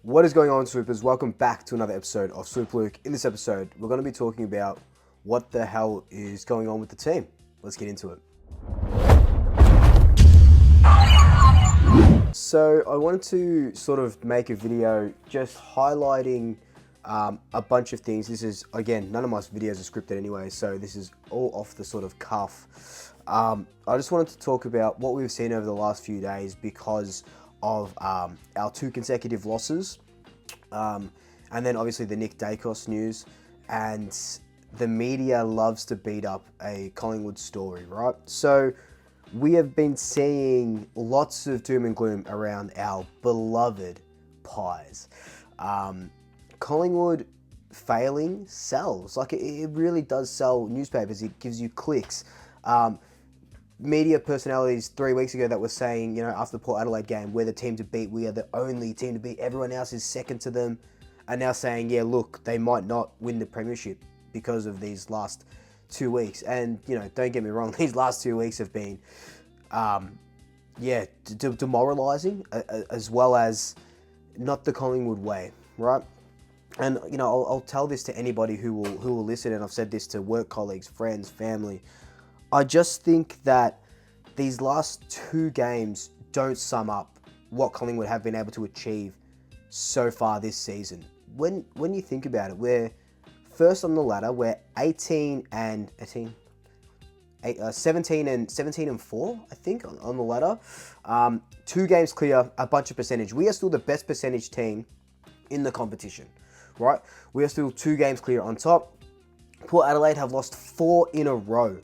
What is going on, Swoopers? Welcome back to another episode of Swoop Luke. In this episode, we're going to be talking about what the hell is going on with the team. Let's get into it. So I wanted to sort of make a video just highlighting a bunch of things. This is, again, none of my videos are scripted anyway, so this is all off the sort of cuff. I just wanted to talk about what we've seen over the last few days because of our 2 consecutive losses, and then obviously the Nick Dacos news, and the media loves to beat up a Collingwood story, right? So we have been seeing lots of doom and gloom around our beloved Pies. Collingwood failing sells. Like, it really does sell newspapers. It gives you clicks. Media personalities 3 weeks ago that were saying, you know, after the Port Adelaide game, we're the team to beat, we are the only team to beat, everyone else is second to them, are now saying, yeah, look, they might not win the premiership because of these last 2 weeks. And, you know, don't get me wrong, these last 2 weeks have been, demoralising, as well as not the Collingwood way, right? And, you know, I'll tell this to anybody who will listen, and I've said this to work colleagues, friends, family. I just think that these last 2 games don't sum up what Collingwood have been able to achieve so far this season. When you think about it, we're first on the ladder. We're 17 and 4, I think, on the ladder. 2 games clear, a bunch of percentage. We are still the best percentage team in the competition, right? We are still 2 games clear on top. Port Adelaide have lost 4 in a row.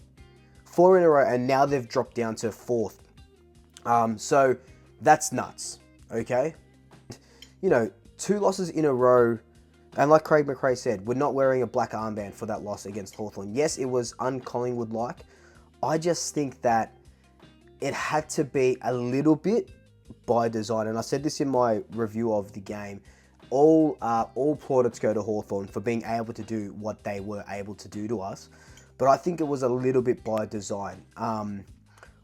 4 in a row, and now they've dropped down to 4th. So that's nuts, okay? You know, 2 losses in a row, and like Craig McRae said, we're not wearing a black armband for that loss against Hawthorn. Yes, it was un-Collingwood-like. I just think that it had to be a little bit by design, and I said this in my review of the game. All plaudits go to Hawthorn for being able to do what they were able to do to us. But I think it was a little bit by design. I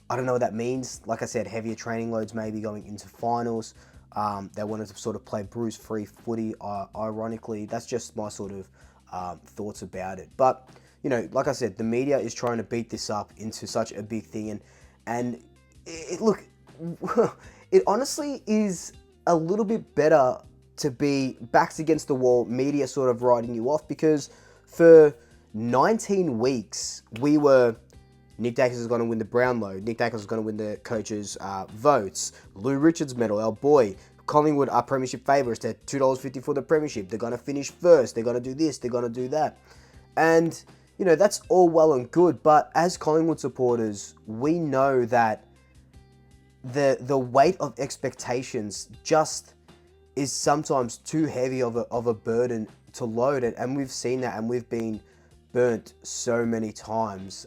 don't know what that means. Like I said, heavier training loads maybe going into finals. They wanted to sort of play bruise-free footy, ironically. That's just my sort of thoughts about it. But, you know, like I said, the media is trying to beat this up into such a big thing. And look, it honestly is a little bit better to be backs against the wall, media sort of writing you off, because for 19 weeks, we were, Nick Dacos is going to win the Brownlow. Nick Dacos is going to win the coaches' votes. Lou Richards medal, our boy. Collingwood are premiership favourites. They're $2.50 for the premiership. They're going to finish first. They're going to do this. They're going to do that. And, you know, that's all well and good. But as Collingwood supporters, we know that the weight of expectations just is sometimes too heavy of a burden to load it. And we've seen that, and we've been burnt so many times.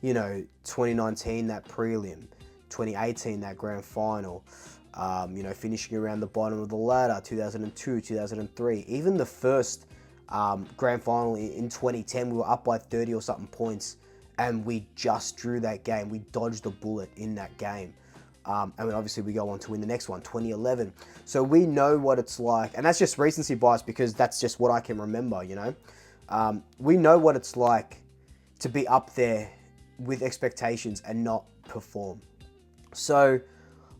You know, 2019, that prelim, 2018, that grand final, you know, finishing around the bottom of the ladder, 2002, 2003, even the first grand final in 2010, we were up by 30 or something points, and we just drew that game. We dodged a bullet in that game. And then obviously we go on to win the next one, 2011. So we know what it's like, and that's just recency bias because that's just what I can remember, you know. We know what it's like to be up there with expectations and not perform. So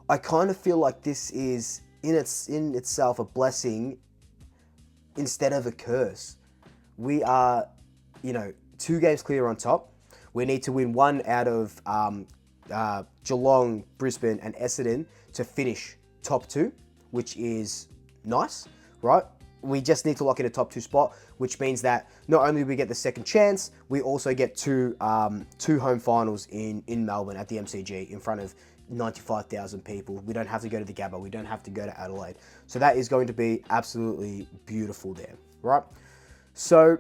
I kind of feel like this is in itself a blessing instead of a curse. We are, you know, 2 games clear on top. We need to win 1 out of Geelong, Brisbane and Essendon to finish top 2, which is nice, right? We just need to lock in a top 2 spot, which means that not only do we get the second chance, we also get two home finals in Melbourne at the MCG in front of 95,000 people. We don't have to go to the Gabba. We don't have to go to Adelaide. So that is going to be absolutely beautiful there, right? So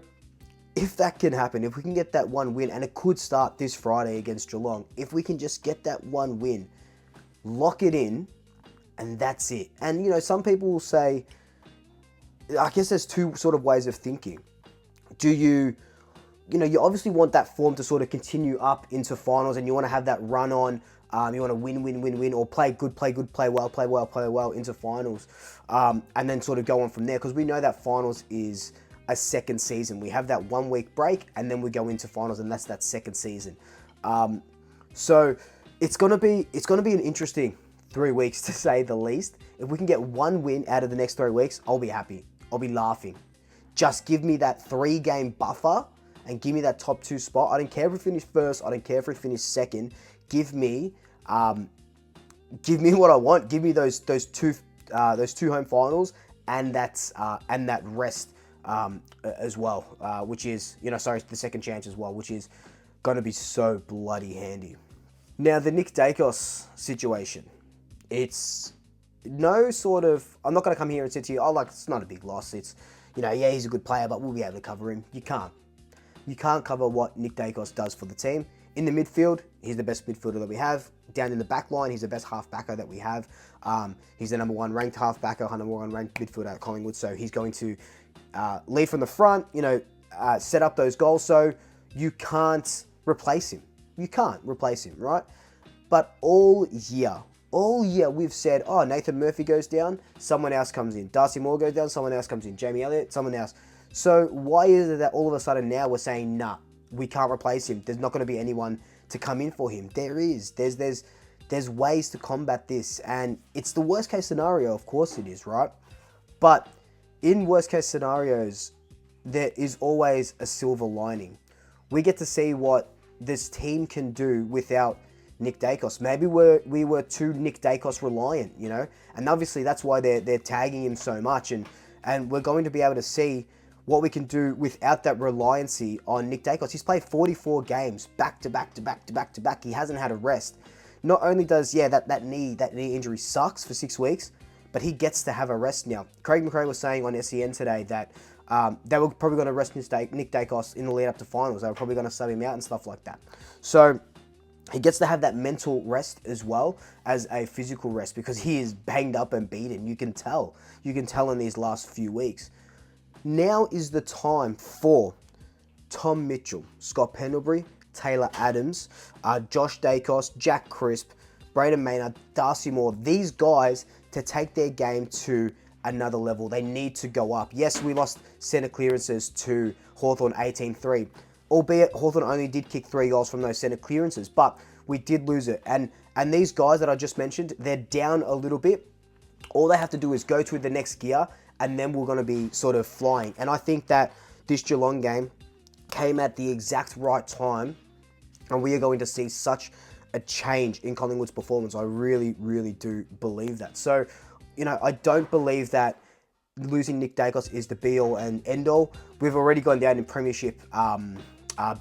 if that can happen, if we can get that 1 win, and it could start this Friday against Geelong, if we can just get that 1 win, lock it in, and that's it. And, you know, some people will say, I guess there's 2 sort of ways of thinking. Do you know, you obviously want that form to sort of continue up into finals, and you want to have that run on You want to win, or play good, play well into finals, and then sort of go on from there, because we know that finals is a second season. We have that 1 week break, and then we go into finals, and that's that second season. So it's gonna be an interesting 3 weeks, to say the least. If we can get 1 win out of the next 3 weeks, I'll be happy. I'll be laughing. Just give me that 3-game buffer and give me that top 2 spot. I don't care if we finish first. I don't care if we finish second. Give me what I want. Give me those two home finals and that rest as well, which is, the second chance as well, which is going to be so bloody handy. Now, the Nick Dacos situation, it's no sort of, I'm not going to come here and say to you, it's not a big loss. It's, he's a good player, but we'll be able to cover him. You can't. You can't cover what Nick Dacos does for the team. In the midfield, he's the best midfielder that we have. Down in the back line, he's the best half-backer that we have. He's the number 1 ranked half-backer, number 1 ranked midfielder at Collingwood. So he's going to lead from the front, set up those goals. So you can't replace him. You can't replace him, right? But all year we've said, oh, Nathan Murphy goes down, someone else comes in. Darcy Moore goes down, someone else comes in. Jamie Elliott, someone else. So why is it that all of a sudden now we're saying, nah, we can't replace him? There's not going to be anyone to come in for him. There is. There's ways to combat this. And it's the worst case scenario, of course it is, right? But in worst case scenarios, there is always a silver lining. We get to see what this team can do without Nick Dacos. Maybe we were too Nick Dacos reliant, and obviously that's why they're tagging him so much, and we're going to be able to see what we can do without that reliancy on Nick Dacos. He's played 44 games back to back. He hasn't had a rest. Not only does that knee injury sucks for 6 weeks, but he gets to have a rest now. Craig McRae was saying on SEN today that they were probably going to rest Nick Dacos in the lead up to finals. They were probably going to sub him out and stuff like that. So he gets to have that mental rest as well as a physical rest, because he is banged up and beaten. You can tell in these last few weeks. Now is the time for Tom Mitchell, Scott Pendlebury, Taylor Adams, Josh Dacos, Jack Crisp, Braden Maynard, Darcy Moore, these guys to take their game to another level. They need to go up. Yes, we lost centre clearances to Hawthorn 18-3, albeit Hawthorn only did kick 3 goals from those centre clearances, but we did lose it. And these guys that I just mentioned, they're down a little bit. All they have to do is go to the next gear, and then we're going to be sort of flying. And I think that this Geelong game came at the exact right time, and we are going to see such a change in Collingwood's performance. I really, really do believe that. So, I don't believe that losing Nick Dacos is the be-all and end-all. We've already gone down in premiership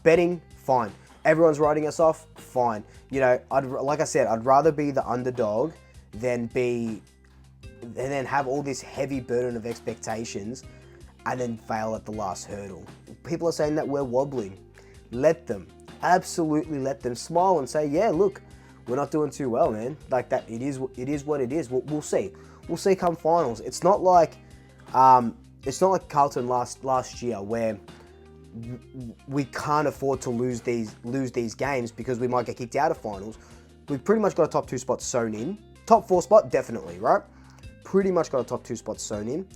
betting, fine. Everyone's writing us off, fine. Like I said, I'd rather be the underdog than have all this heavy burden of expectations and then fail at the last hurdle. People are saying that we're wobbling. Let them. Absolutely let them smile and say, yeah, look, we're not doing too well, man. Like that, it is what it is. We'll see. We'll see come finals. It's not like Carlton last year where we can't afford to lose these games because we might get kicked out of finals. We've pretty much got a top 2 spot sewn in. Top 4 spot, definitely, right? Pretty much got a top 2 spot sewn in.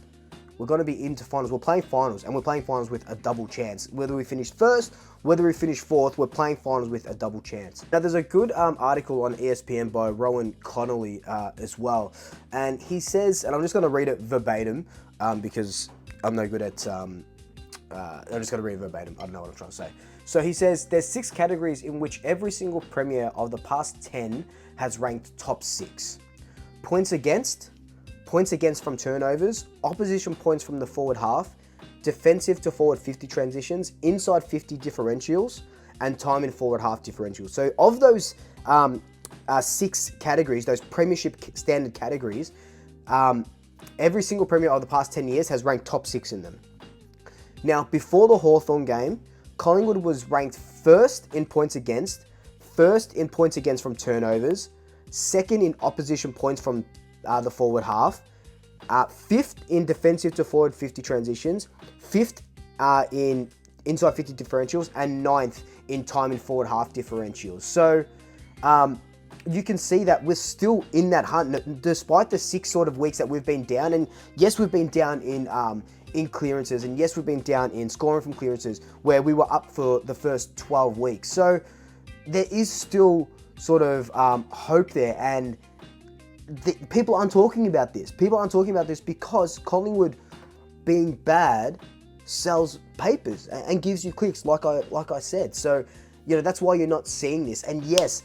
We're going to be into finals. We're playing finals, and we're playing finals with a double chance. Whether we finish first, whether we finish fourth, we're playing finals with a double chance. Now, there's a good article on ESPN by Rowan Connolly as well. And he says, and I'm just going to read it verbatim because I'm no good at... I'm just going to read it verbatim. I don't know what I'm trying to say. So he says, there's 6 categories in which every single premier of the past 10 has ranked top 6. Points against from turnovers, opposition points from the forward half, defensive to forward 50 transitions, inside 50 differentials, and time in forward half differentials. So of those 6 categories, those premiership standard categories, every single premier of the past 10 years has ranked top 6 in them. Now, before the Hawthorn game, Collingwood was ranked first in points against from turnovers, second in opposition points from the forward half, 5th in defensive to forward 50 transitions, 5th in inside 50 differentials, and 9th in time in forward half differentials. So you can see that we're still in that hunt, despite the 6 sort of weeks that we've been down. And yes, we've been down in clearances, and yes, we've been down in scoring from clearances, where we were up for the first 12 weeks. So there is still sort of hope there, and people aren't talking about this. People aren't talking about this because Collingwood being bad sells papers and gives you clicks, like I said. So, you know, that's why you're not seeing this. And yes,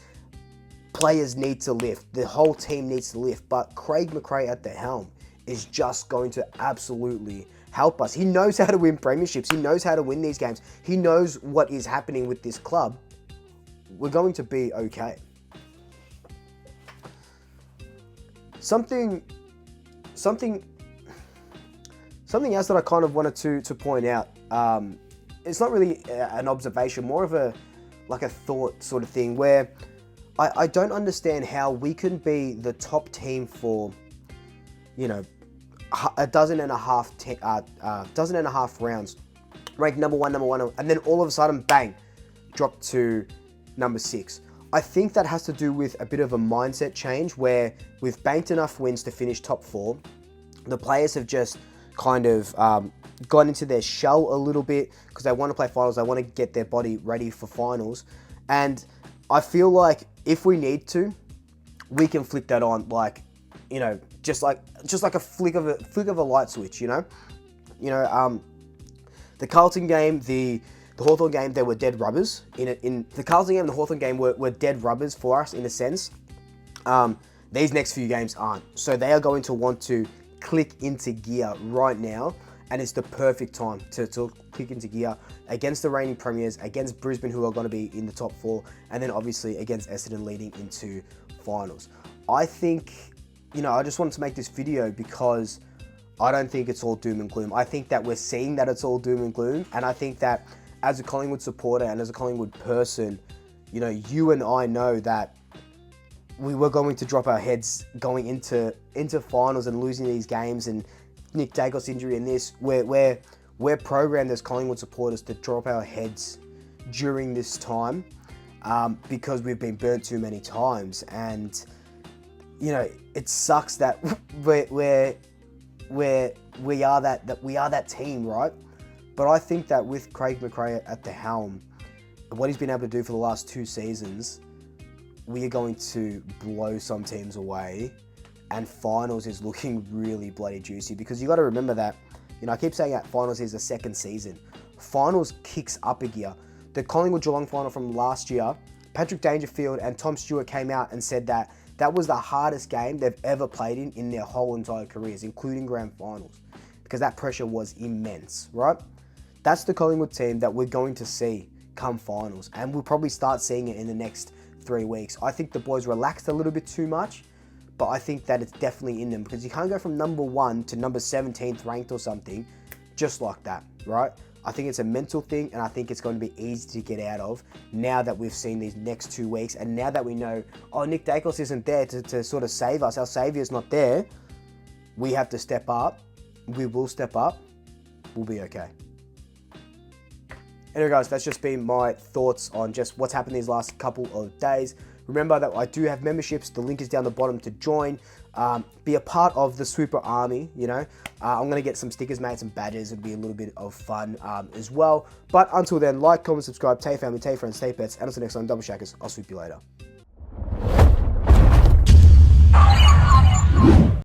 players need to lift. The whole team needs to lift. But Craig McRae at the helm is just going to absolutely help us. He knows how to win premierships. He knows how to win these games. He knows what is happening with this club. We're going to be okay. Something else that I kind of wanted to point out. It's not really an observation, more of a thought sort of thing, where I don't understand how we can be the top team for, you know, a dozen and a half rounds, ranked number one, and then all of a sudden, bang, drop to number 6. I think that has to do with a bit of a mindset change, where we've banked enough wins to finish top 4. The players have just kind of gone into their shell a little bit because they want to play finals. They want to get their body ready for finals. And I feel like if we need to, we can flick that on, like, you know, just like a flick of a light switch, you know. The Carlton game, the Hawthorn game, they were dead rubbers. In the Carlton game and the Hawthorn game were dead rubbers for us in a sense. These next few games aren't. So they are going to want to click into gear right now, and it's the perfect time to click into gear against the reigning premiers, against Brisbane, who are going to be in the top 4, and then obviously against Essendon leading into finals. I think, you know, I just wanted to make this video because I don't think it's all doom and gloom. I think that we're seeing that it's all doom and gloom, and I think that as a Collingwood supporter and as a Collingwood person, you know, you and I know that we were going to drop our heads going into finals and losing these games, and Nick Dacos injury and this, we're programmed as Collingwood supporters to drop our heads during this time because we've been burnt too many times. And, you know, it sucks that we are that team, right? But I think that with Craig McRae at the helm, what he's been able to do for the last 2 seasons, we are going to blow some teams away, and finals is looking really bloody juicy, because you got to remember that, you know, I keep saying that finals is the second season. Finals kicks up a gear. The Collingwood Geelong final from last year, Patrick Dangerfield and Tom Stewart came out and said that that was the hardest game they've ever played in their whole entire careers, including grand finals, because that pressure was immense, right? That's the Collingwood team that we're going to see come finals, and we'll probably start seeing it in the next 3 weeks. I think the boys relaxed a little bit too much, but I think that it's definitely in them, because you can't go from number 1 to number 17th ranked or something just like that, right? I think it's a mental thing, and I think it's going to be easy to get out of now that we've seen these next 2 weeks, and now that we know, oh, Nick Dacos isn't there to sort of save us. Our saviour's not there. We have to step up. We will step up. We'll be okay. Anyway, guys, that's just been my thoughts on just what's happened these last couple of days. Remember that I do have memberships. The link is down the bottom to join. Be a part of the Super Army, you know. I'm going to get some stickers made, some badges. It'll be a little bit of fun as well. But until then, like, comment, subscribe, tell your family, tell your friends, tell your pets. And until next time, Double Shackers. I'll sweep you later.